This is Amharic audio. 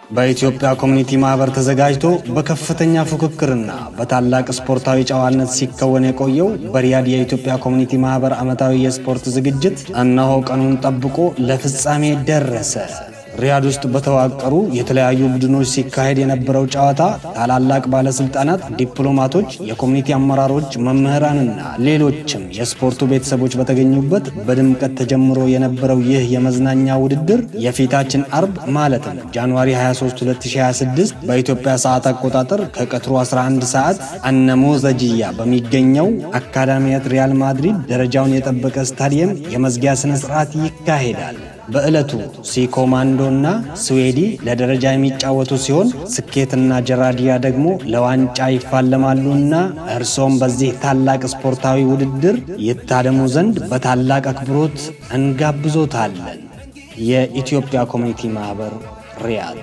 በኢትዮጵያ ኮሚኒቲ ማህበር ተዘጋጅቶ በከፍተኛ ፉክክርና በታላቅ ስፖርታዊ ጨዋነት ሲከወን የቆየው በሪያድ የኢትዮጵያ ኮሚኒቲ ማህበር ዓመታዊ የስፖርት ዝግጅት እነሆ ቀኑን ጠብቆ ለፍጻሜ ደረሰ። ሪያድ ውስጥ በተዋቀሩ የተለያዩ ቡድኖች ሲካሄድ የነበረው ጨዋታ ታላላቅ ባለስልጣናት፣ ዲፕሎማቶች፣ የኮሚኒቲ አመራሮች፣ መምህራንና ሌሎችም የስፖርቱ ቤተሰቦች በተገኙበት በድምቀት ተጀምሮ የነበረው ይህ የመዝናኛ ውድድር የፊታችን አርብ ማለትም ጃንዋሪ 23 2026 በኢትዮጵያ ሰዓት አቆጣጠር ከቀትሩ 11 ሰዓት አነሞዘጂያ በሚገኘው አካዳሚያት ሪያል ማድሪድ ደረጃውን የጠበቀ ስታዲየም የመዝጊያ ስነ ስርዓት ይካሄዳል። በእለቱ ሲኮማንዶና ስዌዲ ለደረጃ የሚጫወቱ ሲሆን ስኬትና ጀራዲያ ደግሞ ለዋንጫ ይፋለማሉና እርሶም በዚህ ታላቅ ስፖርታዊ ውድድር ይታደሙ ዘንድ በታላቅ አክብሮት እንጋብዞታለን። የኢትዮጵያ ኮሚኒቲ ማህበር ሪያድ